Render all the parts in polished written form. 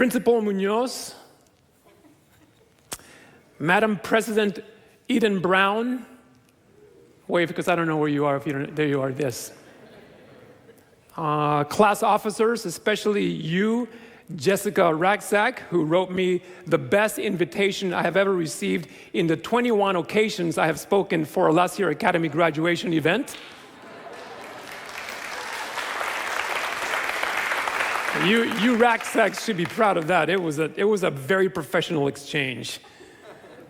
Principal Munoz, Madam President Eden Brown, wave because I don't know where you are, if you don't, there you are, this. Class officers, especially you, Jessica Raczak, who wrote me the best invitation I have ever received in the 21 occasions I have spoken for a last year Academy graduation event. You Raczaks should be proud of that. It was a very professional exchange.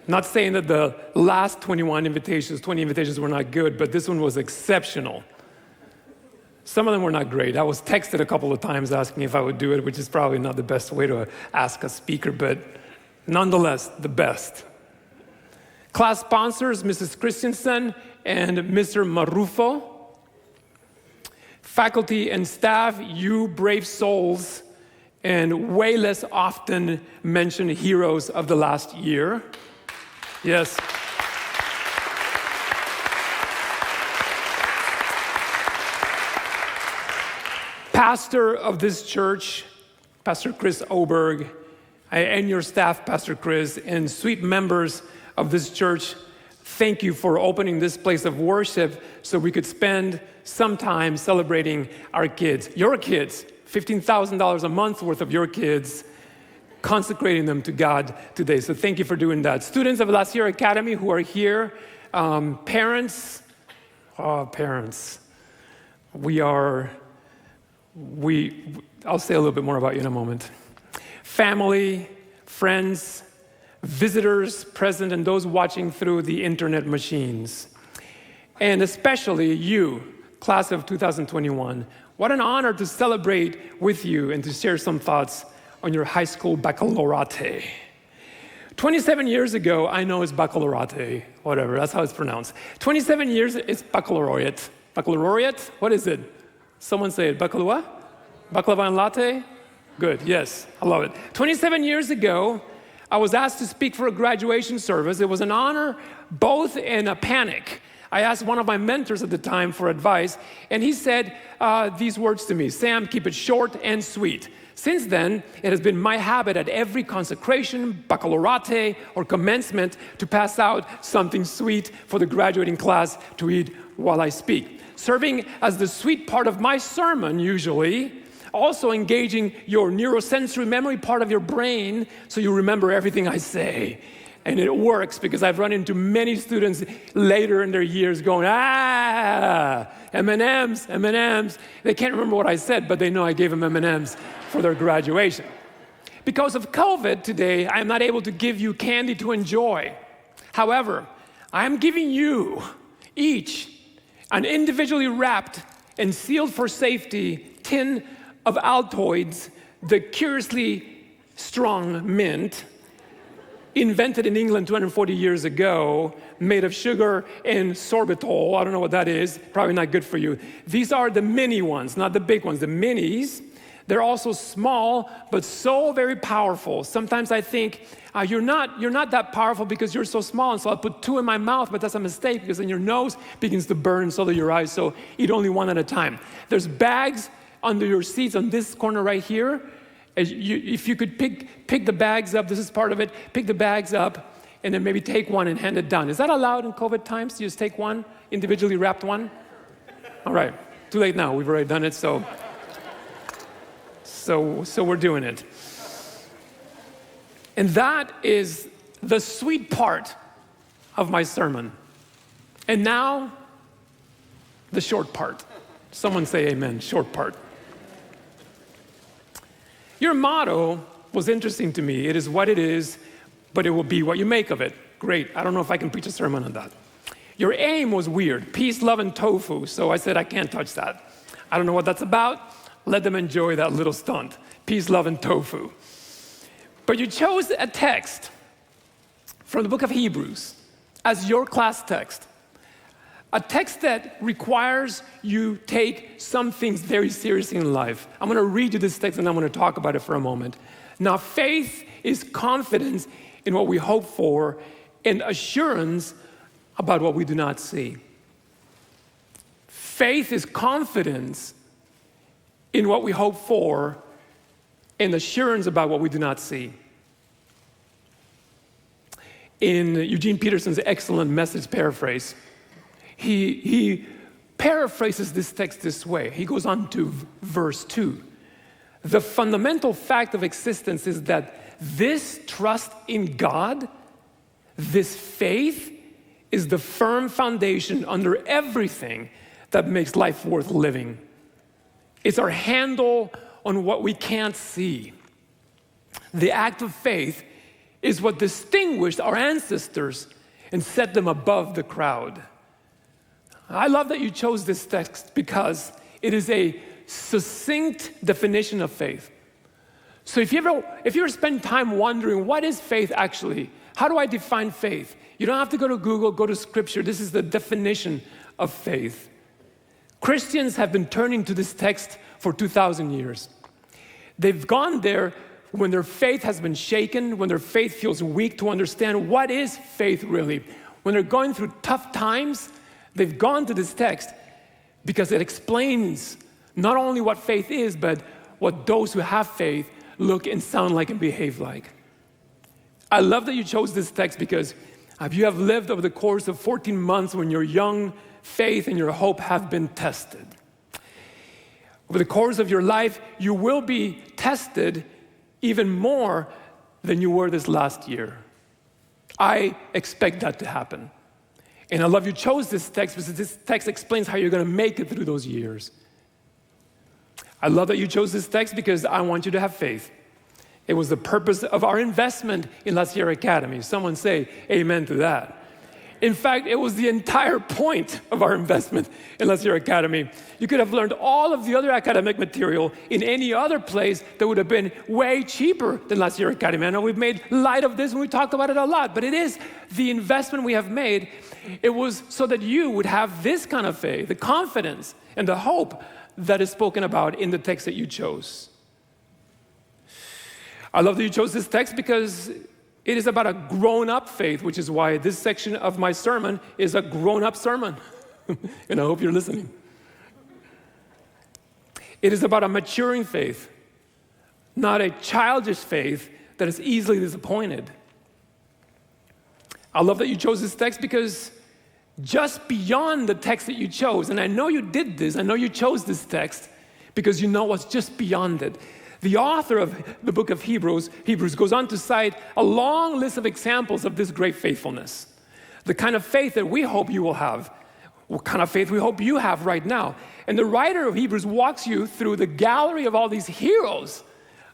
Not saying that the last 20 invitations were not good, but this one was exceptional. Some of them were not great. I was texted a couple of times asking if I would do it, which is probably not the best way to ask a speaker, but nonetheless, the best. Class sponsors, Mrs. Christensen and Mr. Marufo. Faculty and staff, you brave souls, and way less often mentioned heroes of the last year. Yes. Pastor of this church, Pastor Chris Oberg, and your staff, Pastor Chris, and sweet members of this church, thank you for opening this place of worship so we could spend some time celebrating our kids. Your kids, $15,000 a month worth of your kids, consecrating them to God today. So thank you for doing that. Students of Last Year Academy who are here, parents, I'll say a little bit more about you in a moment. Family, friends, visitors present, and those watching through the internet machines. And especially you, class of 2021. What an honor to celebrate with you and to share some thoughts on your high school baccalaureate. 27 years ago, I know it's baccalaureate, whatever, that's how it's pronounced. 27 years, it's baccalaureate. Baccalaureate? What is it? Someone say it, baccalaureate? Baklava and latte? Good, yes, I love it. 27 years ago, I was asked to speak for a graduation service. It was an honor, both in a panic. I asked one of my mentors at the time for advice, and he said these words to me, Sam, keep it short and sweet. Since then, it has been my habit at every consecration, baccalaureate, or commencement to pass out something sweet for the graduating class to eat while I speak. Serving as the sweet part of my sermon, usually, also engaging your neurosensory memory part of your brain so you remember everything I say. And it works because I've run into many students later in their years going, M&Ms. They can't remember what I said, but they know I gave them M&Ms for their graduation. Because of COVID today, I am not able to give you candy to enjoy. However, I am giving you each an individually wrapped and sealed for safety tin of Altoids, the curiously strong mint, invented in England 240 years ago, made of sugar and sorbitol. I don't know what that is, probably not good for you. These are the mini ones, not the big ones, the minis. They're also small, but so very powerful. Sometimes I think, you're not that powerful because you're so small, and so I'll put two in my mouth, but that's a mistake because then your nose begins to burn, so do your eyes, so eat only one at a time. There's bags under your seats on this corner right here. If you could pick the bags up, this is part of it, pick the bags up, and then maybe take one and hand it down. Is that allowed in COVID times? You just take one, individually wrapped one? All right, too late now, we've already done it, so we're doing it. And that is the sweet part of my sermon. And now, the short part. Someone say amen, short part. Your motto was interesting to me. It is what it is, but it will be what you make of it. Great, I don't know if I can preach a sermon on that. Your aim was weird, peace, love, and tofu, so I said I can't touch that. I don't know what that's about. Let them enjoy that little stunt. Peace, love, and tofu. But you chose a text from the book of Hebrews as your class text. A text that requires you take some things very seriously in life. I'm going to read you this text and I'm going to talk about it for a moment. Now, faith is confidence in what we hope for and assurance about what we do not see. Faith is confidence in what we hope for and assurance about what we do not see. In Eugene Peterson's excellent Message paraphrase, he paraphrases this text this way. He goes on to verse 2. The fundamental fact of existence is that this trust in God, this faith, is the firm foundation under everything that makes life worth living. It's our handle on what we can't see. The act of faith is what distinguished our ancestors and set them above the crowd. I love that you chose this text because it is a succinct definition of faith. So if you ever spend time wondering, what is faith actually? How do I define faith? You don't have to go to Google, go to Scripture. This is the definition of faith. Christians have been turning to this text for 2,000 years. They've gone there when their faith has been shaken, when their faith feels weak, to understand what is faith really. When they're going through tough times, they've gone to this text because it explains not only what faith is, but what those who have faith look and sound like and behave like. I love that you chose this text because if you have lived over the course of 14 months when your young faith and your hope have been tested. Over the course of your life, you will be tested even more than you were this last year. I expect that to happen. And I love you chose this text because this text explains how you're going to make it through those years. I love that you chose this text because I want you to have faith. It was the purpose of our investment in La Sierra Academy. Someone say amen to that. In fact, it was the entire point of our investment in La Sierra Academy. You could have learned all of the other academic material in any other place that would have been way cheaper than La Sierra Academy. I know we've made light of this and we talked about it a lot, but it is the investment we have made. It was so that you would have this kind of faith, the confidence and the hope that is spoken about in the text that you chose. I love that you chose this text because it is about a grown-up faith, which is why this section of my sermon is a grown-up sermon. And I hope you're listening. It is about a maturing faith, not a childish faith that is easily disappointed. I love that you chose this text because just beyond the text that you chose, and I know you did this, I know you chose this text because you know what's just beyond it. The author of the book of Hebrews goes on to cite a long list of examples of this great faithfulness. The kind of faith that we hope you will have. What kind of faith we hope you have right now. And the writer of Hebrews walks you through the gallery of all these heroes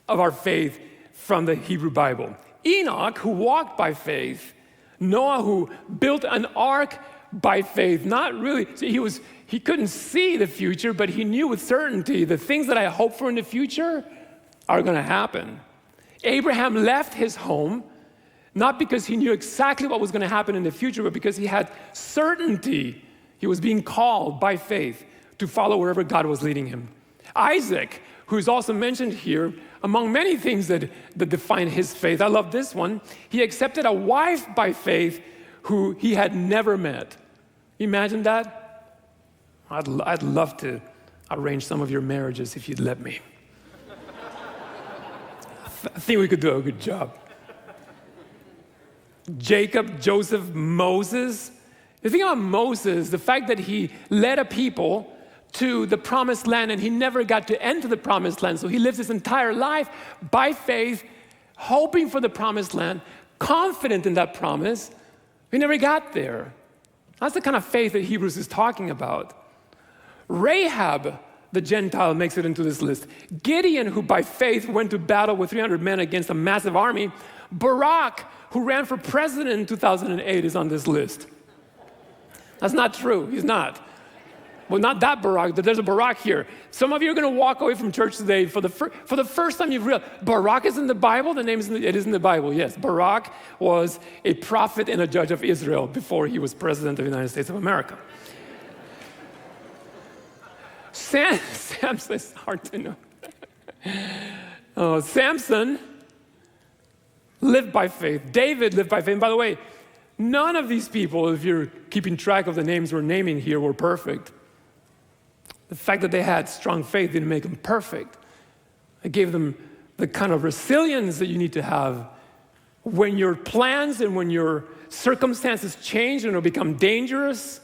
of our faith from the Hebrew Bible. Enoch, who walked by faith. Noah, who built an ark by faith. Not really, so he couldn't see the future, but he knew with certainty the things that I hope for in the future are going to happen. Abraham left his home, not because he knew exactly what was going to happen in the future, but because he had certainty. He was being called by faith to follow wherever God was leading him. Isaac, who is also mentioned here, among many things that define his faith, I love this one. He accepted a wife by faith who he had never met. Imagine that? I'd love to arrange some of your marriages if you'd let me. I think we could do a good job. Jacob, Joseph, Moses. The thing about Moses, the fact that he led a people to the promised land and he never got to enter the promised land. So he lives his entire life by faith, hoping for the promised land, confident in that promise. He never got there. That's the kind of faith that Hebrews is talking about. Rahab, the Gentile, makes it into this list. Gideon, who by faith went to battle with 300 men against a massive army. Barak, who ran for president in 2008, is on this list. That's not true. He's not. Well, not that Barak. There's a Barak here. Some of you are going to walk away from church today for the first time you've realized Barak is in the Bible. The name it is in the Bible. Yes, Barak was a prophet and a judge of Israel before he was president of the United States of America. Samson, it's hard to know. Samson lived by faith. David lived by faith. And by the way, none of these people, if you're keeping track of the names we're naming here, were perfect. The fact that they had strong faith didn't make them perfect. It gave them the kind of resilience that you need to have when your plans and when your circumstances change and it'll become dangerous.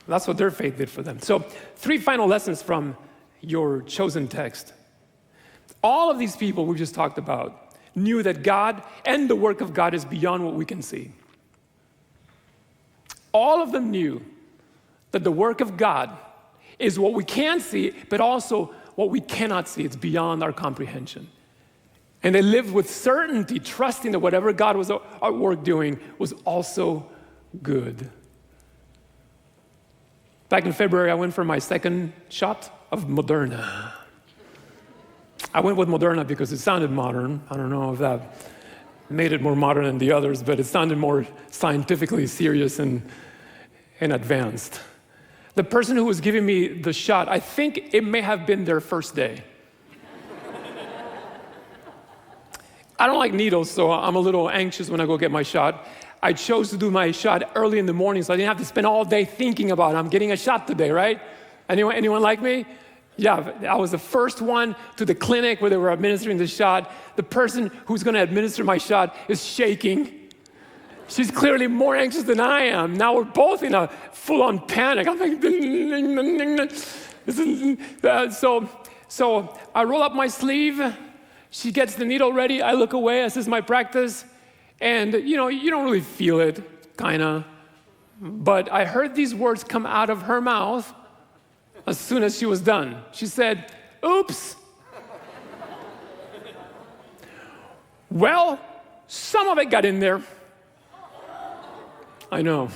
That's what their faith did for them. So 3 final lessons from your chosen text. All of these people we just talked about knew that God and the work of God is beyond what we can see. All of them knew that the work of God is what we can see, but also what we cannot see. It's beyond our comprehension. And they lived with certainty, trusting that whatever God was at work doing was also good. Back in February, I went for my second shot of Moderna. I went with Moderna because it sounded modern. I don't know if that made it more modern than the others, but it sounded more scientifically serious and advanced. The person who was giving me the shot, I think it may have been their first day. I don't like needles, so I'm a little anxious when I go get my shot. I chose to do my shot early in the morning, so I didn't have to spend all day thinking about it. I'm getting a shot today, right? Anyone like me? Yeah, I was the first one to the clinic where they were administering the shot. The person who's going to administer my shot is shaking. She's clearly more anxious than I am. Now we're both in a full-on panic. I'm like, so I roll up my sleeve. She gets the needle ready. I look away, as is my practice. And, you don't really feel it, kind of. But I heard these words come out of her mouth as soon as she was done. She said, "Oops." Well, some of it got in there. I know.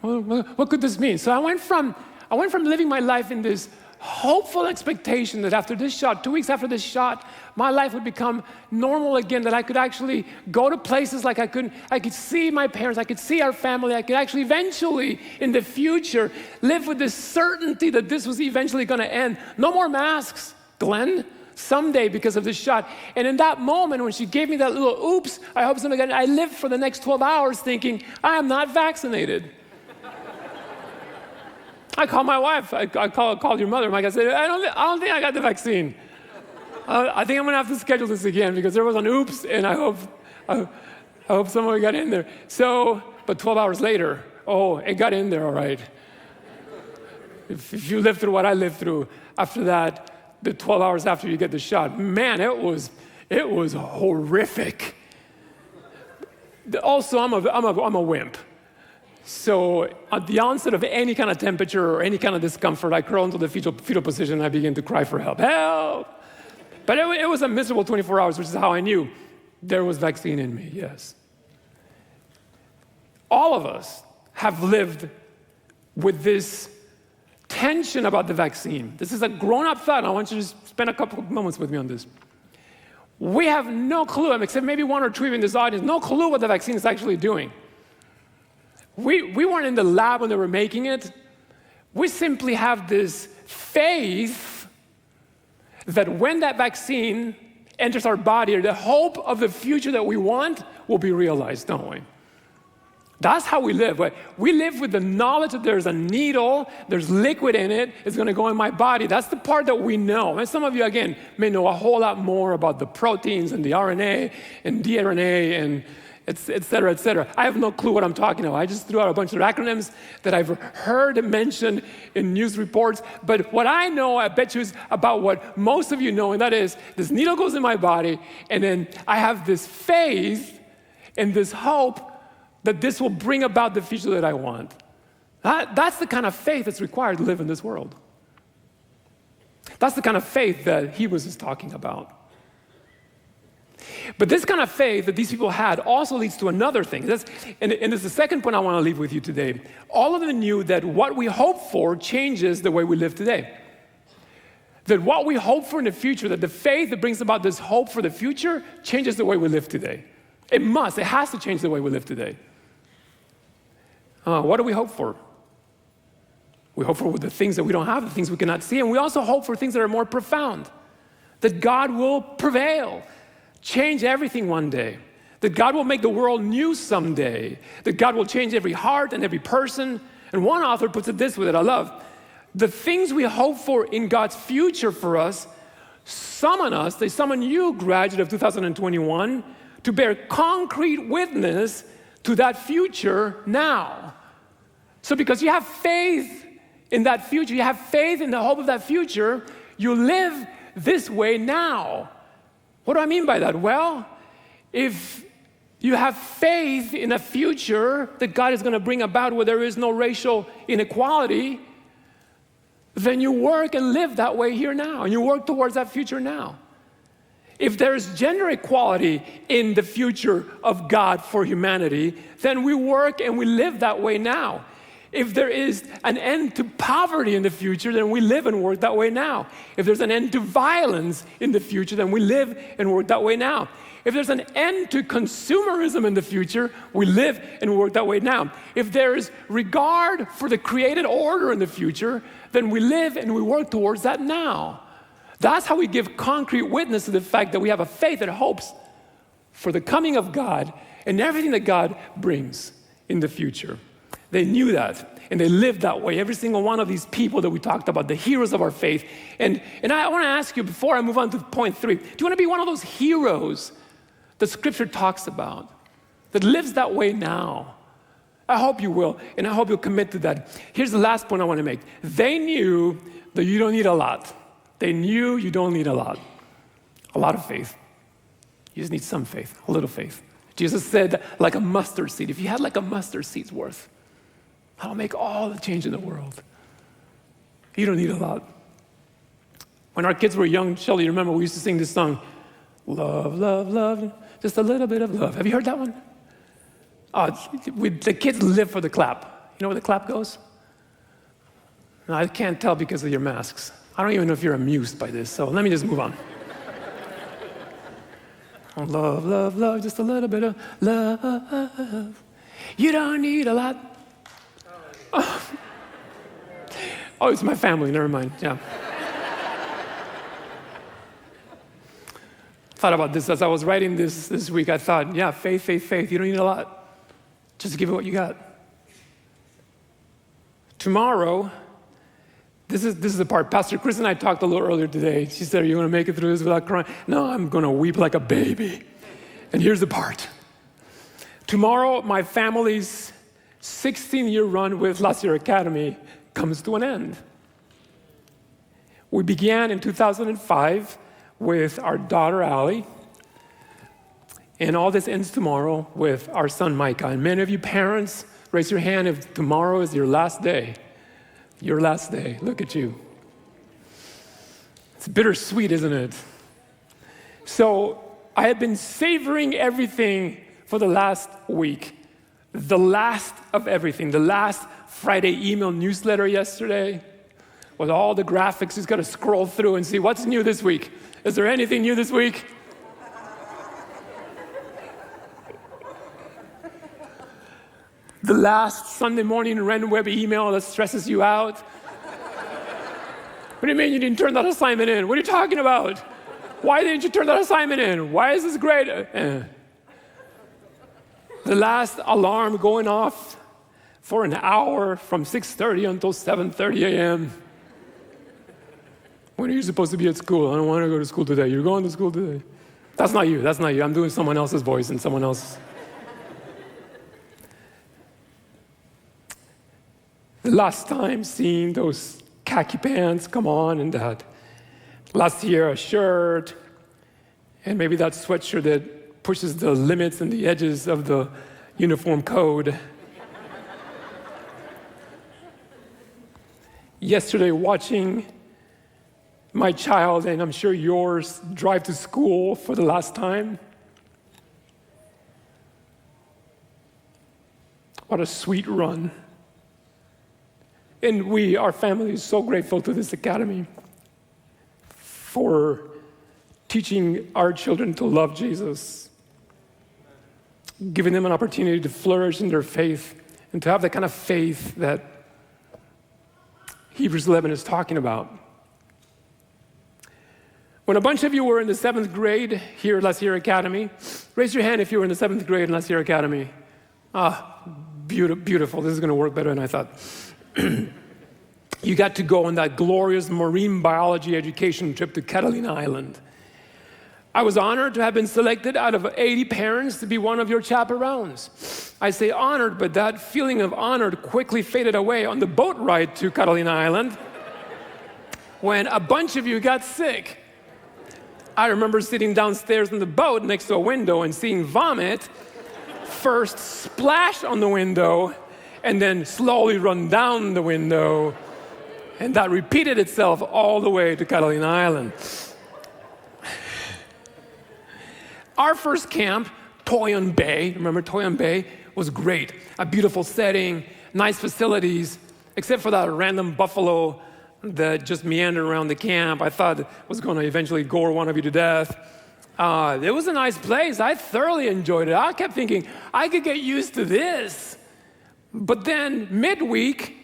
What could this mean? So I went from living my life in this hopeful expectation that after this shot, 2 weeks after this shot, my life would become normal again, that I could actually go to places like I could see my parents, I could see our family, I could actually eventually, in the future, live with this certainty that this was eventually going to end. No more masks, Glenn, someday because of this shot. And in that moment, when she gave me that little oops, I hope something, I lived for the next 12 hours thinking, I am not vaccinated. I called my wife. I called your mother. Mike, I said, I don't think I got the vaccine. I think I'm going to have to schedule this again because there was an oops, and I hope someone got in there. So, but 12 hours later, it got in there all right. If you lived through what I lived through, after that, the 12 hours after you get the shot, man, it was horrific. Also, I'm a wimp. So at the onset of any kind of temperature or any kind of discomfort, I crawl into the fetal position and I begin to cry for help. Help! But it was a miserable 24 hours, which is how I knew there was vaccine in me, yes. All of us have lived with this tension about the vaccine. This is a grown-up thought, and I want you to spend a couple of moments with me on this. We have no clue, except maybe one or two in this audience, no clue what the vaccine is actually doing. We weren't in the lab when they were making it. We simply have this faith that when that vaccine enters our body, the hope of the future that we want will be realized, don't we? That's how we live. We live with the knowledge that there's a needle, there's liquid in it, it's going to go in my body. That's the part that we know. And some of you, again, may know a whole lot more about the proteins and the RNA and DNA and et cetera, et cetera. I have no clue what I'm talking about. I just threw out a bunch of acronyms that I've heard mentioned in news reports. But what I know, I bet you, is about what most of you know, and that is this needle goes in my body, and then I have this faith and this hope that this will bring about the future that I want. That's the kind of faith that's required to live in this world. That's the kind of faith that Hebrews is talking about. But this kind of faith that these people had also leads to another thing. And this is the second point I want to leave with you today. All of them knew that what we hope for changes the way we live today. That what we hope for in the future, that the faith that brings about this hope for the future changes the way we live today. It has to change the way we live today. What do we hope for? We hope for the things that we don't have, the things we cannot see, and we also hope for things that are more profound. That God will prevail, change everything one day. That God will make the world new someday. That God will change every heart and every person. And one author puts it this way that I love. the things we hope for in God's future for us summon us, they summon you, graduate of 2021, to bear concrete witness to that future now. So because you have faith in that future, you have faith in the hope of that future, you live this way now. What do I mean by that? Well, if you have faith in a future that God is going to bring about where there is no racial inequality, then you work and live that way here now, and you work towards that future now. If there's gender equality in the future of God for humanity, then we work and we live that way now. If there is an end to poverty in the future, then we live and work that way now. If there's an end to violence in the future, then we live and work that way now. If there's an end to consumerism in the future, we live and work that way now. If there is regard for the created order in the future, then we live and we work towards that now. That's how we give concrete witness to the fact that we have a faith that hopes for the coming of God and everything that God brings in the future. They knew that, and they lived that way. Every single one of these people that we talked about, the heroes of our faith. And I want to ask you, before I move on to point 3, do you want to be one of those heroes that Scripture talks about, that lives that way now? I hope you will, and I hope you'll commit to that. Here's the last point I want to make. They knew that you don't need a lot. They knew you don't need a lot of faith. You just need some faith, a little faith. Jesus said, like a mustard seed. If you had like a mustard seed's worth, that'll make all the change in the world. You don't need a lot. When our kids were young, Shelly, you remember we used to sing this song, love, love, love, just a little bit of love. Have you heard that one? Oh, the kids live for the clap. You know where the clap goes? No, I can't tell because of your masks. I don't even know if you're amused by this, so let me just move on. Oh, love, love, love, just a little bit of love. You don't need a lot. Oh, it's my family, never mind, yeah. Thought about this as I was writing this week. I thought, yeah, faith, faith, faith. You don't need a lot. Just give it what you got. Tomorrow, this is the part. Pastor Chris and I talked a little earlier today. She said, are you going to make it through this without crying? No, I'm going to weep like a baby. And here's the part. Tomorrow, my family's 16-year run with La Sierra Academy comes to an end. We began in 2005 with our daughter, Allie, and all this ends tomorrow with our son, Micah. And many of you parents, raise your hand if tomorrow is your last day. Your last day. Look at you. It's bittersweet, isn't it? So I have been savoring everything for the last week. The last of everything. The last Friday email newsletter yesterday with all the graphics. Just got to scroll through and see what's new this week. Is there anything new this week? The last Sunday morning random web email that stresses you out. What do you mean you didn't turn that assignment in? What are you talking about? Why didn't you turn that assignment in? Why is this great? The last alarm going off for an hour from 6:30 until 7:30 a.m. When are you supposed to be at school? I don't want to go to school today. You're going to school today. That's not you. That's not you. I'm doing someone else's voice and someone else's. The last time seeing those khaki pants come on and that La Sierra shirt and maybe that sweatshirt that pushes the limits and the edges of the uniform code. Yesterday, watching my child, and I'm sure yours, drive to school for the last time. What a sweet run. And we, our family, is so grateful to this academy for teaching our children to love Jesus, giving them an opportunity to flourish in their faith and to have the kind of faith that Hebrews 11 is talking about. When a bunch of you were in the 7th grade here at La Sierra Academy, raise your hand if you were in the 7th grade in La Sierra Academy. Beautiful. This is going to work better than I thought. you got to go on that glorious marine biology education trip to Catalina Island. I was honored to have been selected out of 80 parents to be one of your chaperones. I say honored, but that feeling of honored quickly faded away on the boat ride to Catalina Island when a bunch of you got sick. I remember sitting downstairs in the boat next to a window and seeing vomit first splash on the window and then slowly run down the window. And that repeated itself all the way to Catalina Island. Our first camp, Toyon Bay, remember Toyon Bay, was great. A beautiful setting, nice facilities, except for that random buffalo that just meandered around the camp. I thought was going to eventually gore one of you to death. It was a nice place. I thoroughly enjoyed it. I kept thinking, I could get used to this. But then midweek,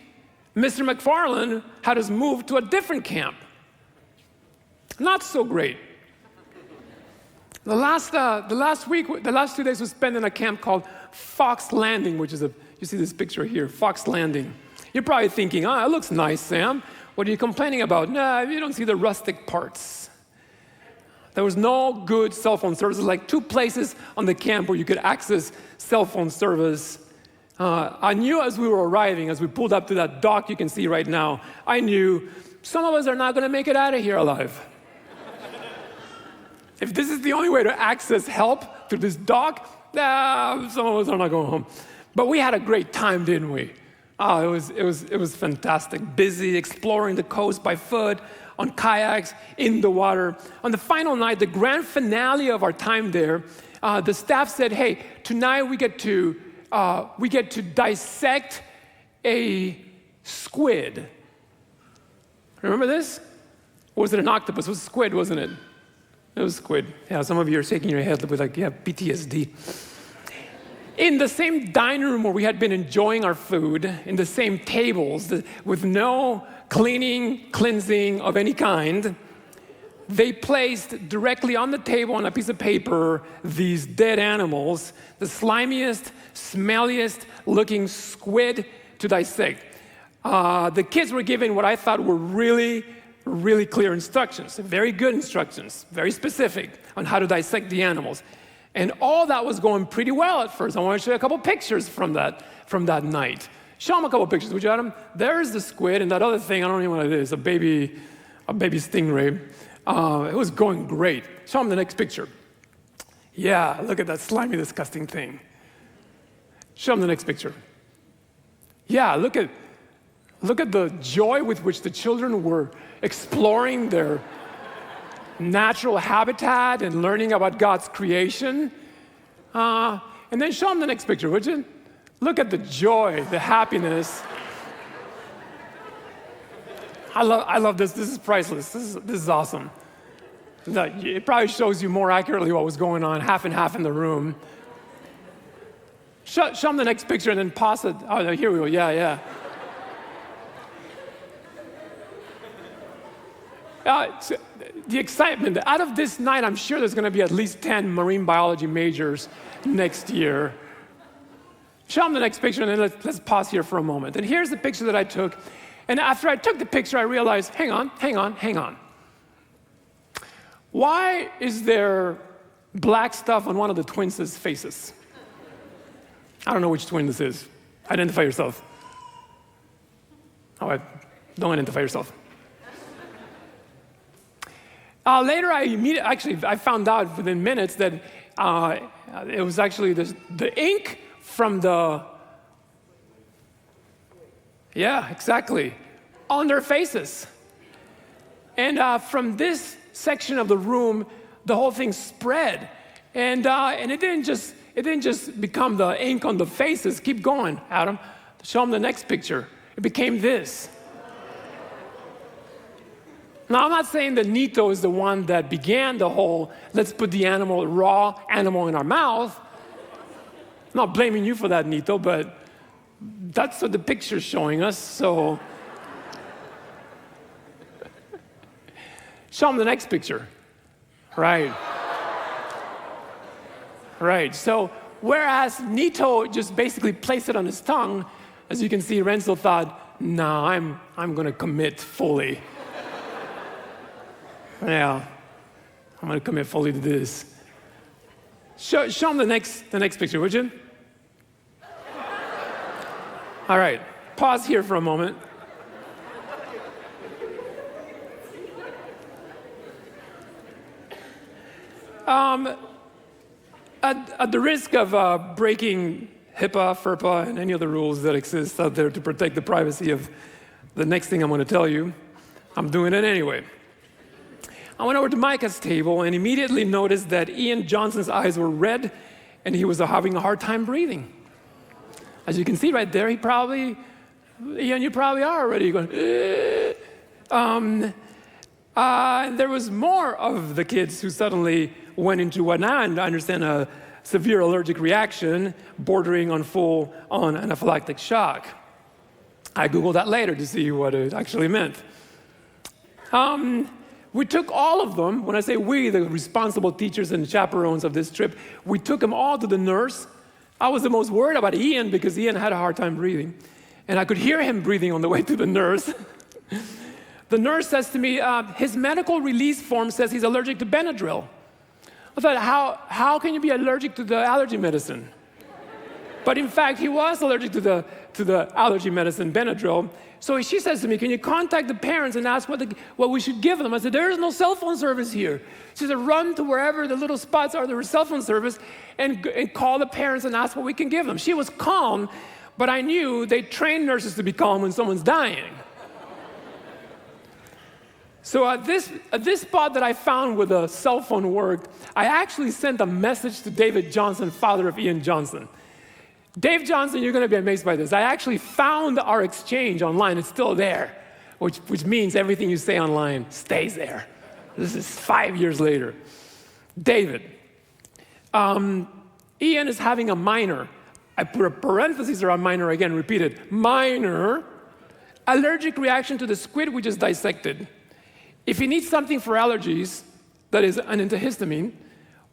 Mr. McFarland had us move to a different camp. Not so great. The last 2 days we spent in a camp called Fox Landing, which is you see this picture here, Fox Landing. You're probably thinking, it looks nice, Sam. What are you complaining about? No, you don't see the rustic parts. There was no good cell phone service. There was like 2 places on the camp where you could access cell phone service. I knew as we were arriving, as we pulled up to that dock you can see right now, I knew some of us are not going to make it out of here alive. If this is the only way to access help through this dock, some of us are not going home. But we had a great time, didn't we? It was fantastic. Busy, exploring the coast by foot, on kayaks, in the water. On the final night, the grand finale of our time there, the staff said, hey, tonight we get to dissect a squid. Remember this? Or was it an octopus? It was a squid, wasn't it? It was squid. Yeah, some of you are shaking your head with like, yeah, PTSD. In the same dining room where we had been enjoying our food, in the same tables, with no cleansing of any kind, they placed directly on the table on a piece of paper these dead animals, the slimiest, smelliest looking squid to dissect. The kids were given what I thought were really clear instructions, very good instructions, very specific on how to dissect the animals. And all that was going pretty well at first. I want to show you a couple pictures from that night. Show them a couple pictures, would you, Adam? There's the squid, and that other thing, I don't know what it is, a baby stingray. It was going great. Show them the next picture. Yeah, look at that slimy, disgusting thing. Show them the next picture. Yeah, look at the joy with which the children were exploring their natural habitat and learning about God's creation. And then show them the next picture, would you? Look at the joy, the happiness. I love this. This is priceless. This is awesome. It probably shows you more accurately what was going on, half and half in the room. Show them the next picture and then pause it. Oh, no, here we go. Yeah. The excitement. Out of this night, I'm sure there's going to be at least 10 marine biology majors next year. Show them the next picture, and then let's pause here for a moment. And here's the picture that I took. And after I took the picture, I realized, hang on. Why is there black stuff on one of the twins' faces? I don't know which twin this is. Identify yourself. Oh, don't identify yourself. Later, I found out within minutes that it was actually the ink from the, yeah, exactly, on their faces. And from this section of the room, the whole thing spread. And it didn't just become the ink on the faces. Keep going, Adam. Show them the next picture. It became this. Now, I'm not saying that Nito is the one that began the whole, let's put the raw animal in our mouth. I'm not blaming you for that, Nito, but that's what the picture's showing us, so. Show them the next picture. Right. So, whereas Nito just basically placed it on his tongue, as you can see, Renzo thought, no, I'm going to commit fully. Yeah, I'm going to commit fully to this. Show them the next picture, would you? All right, pause here for a moment. At the risk of breaking HIPAA, FERPA, and any other rules that exist out there to protect the privacy of the next thing I'm going to tell you, I'm doing it anyway. I went over to Micah's table and immediately noticed that Ian Johnson's eyes were red and he was having a hard time breathing. As you can see right there, Ian, you probably are already going, and there was more of the kids who suddenly went into what now I understand a severe allergic reaction bordering on full-on anaphylactic shock. I Googled that later to see what it actually meant. We took all of them, when I say we, the responsible teachers and chaperones of this trip, we took them all to the nurse. I was the most worried about Ian because Ian had a hard time breathing. And I could hear him breathing on the way to the nurse. The nurse says to me, his medical release form says he's allergic to Benadryl. I thought, how can you be allergic to the allergy medicine? But in fact, he was allergic to the allergy medicine, Benadryl. So she says to me, can you contact the parents and ask what we should give them? I said, there is no cell phone service here. She said, run to wherever the little spots are, there is cell phone service, and call the parents and ask what we can give them. She was calm, but I knew they train nurses to be calm when someone's dying. So at this spot that I found where the cell phone worked, I actually sent a message to David Johnson, father of Ian Johnson. Dave Johnson, you're going to be amazed by this. I actually found our exchange online. It's still there, which means everything you say online stays there. This is 5 years later. David, Ian is having a minor. I put a parenthesis around minor again, repeated. Minor allergic reaction to the squid we just dissected. If he needs something for allergies, that is an antihistamine,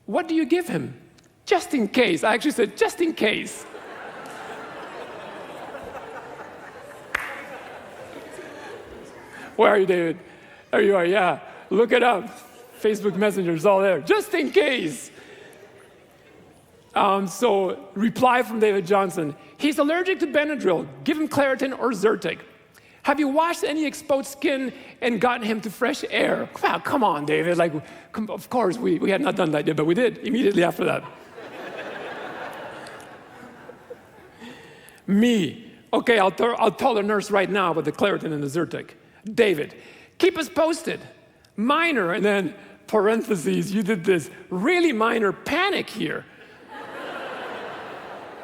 what do you give him? Just in case. I actually said, just in case. Where are you, David? There you are, yeah. Look it up. Facebook Messenger is all there. Just in case. So, reply from David Johnson. He's allergic to Benadryl. Give him Claritin or Zyrtec. Have you washed any exposed skin and gotten him to fresh air? Wow, come on, David. Of course, we had not done that yet, but we did immediately after that. Me. Okay, I'll tell the nurse right now about the Claritin and the Zyrtec. David, keep us posted. Minor, and then parentheses, you did this really minor panic here.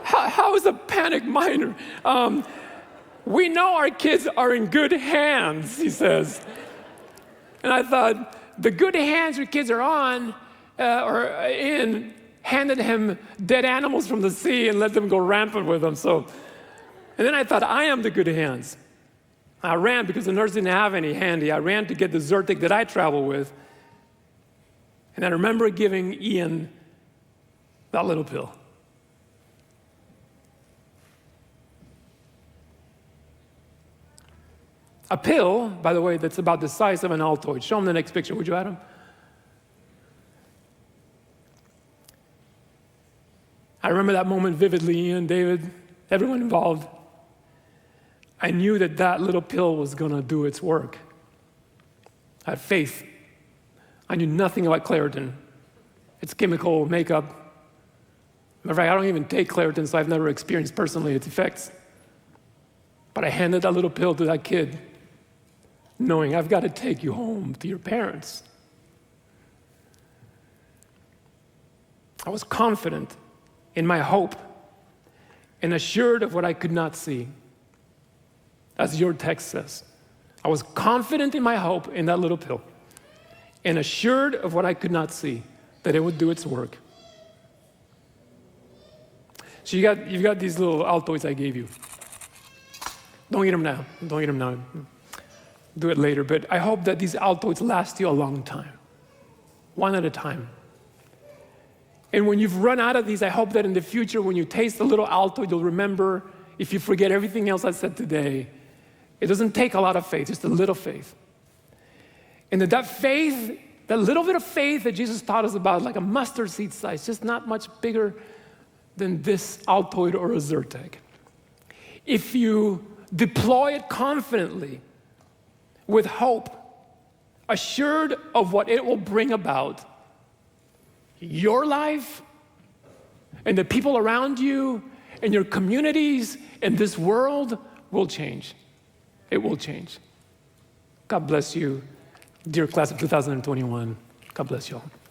How is a panic minor? We know our kids are in good hands, he says. And I thought, the good hands your kids are on, or in, handed him dead animals from the sea and let them go rampant with them. And then I thought, I am the good hands. I ran because the nurse didn't have any handy. I ran to get the Zyrtec that I travel with. And I remember giving Ian that little pill. A pill, by the way, that's about the size of an Altoid. Show them the next picture, would you, Adam? I remember that moment vividly, Ian, David, everyone involved. I knew that little pill was going to do its work. I had faith. I knew nothing about Claritin. It's chemical makeup. Matter of fact, I don't even take Claritin, so I've never experienced personally its effects. But I handed that little pill to that kid, knowing I've got to take you home to your parents. I was confident in my hope and assured of what I could not see. As your text says. I was confident in my hope in that little pill and assured of what I could not see, that it would do its work. So you've got these little Altoids I gave you. Don't eat them now. Don't eat them now. Do it later. But I hope that these Altoids last you a long time, one at a time. And when you've run out of these, I hope that in the future, when you taste a little Altoid, you'll remember, if you forget everything else I said today, It doesn't take a lot of faith, just a little faith. And that faith, that little bit of faith that Jesus taught us about, like a mustard seed size, just not much bigger than this Altoid or a Zyrtec. If you deploy it confidently, with hope, assured of what it will bring about, your life and the people around you and your communities and this world will change. It will change. God bless you, dear class of 2021. God bless you all.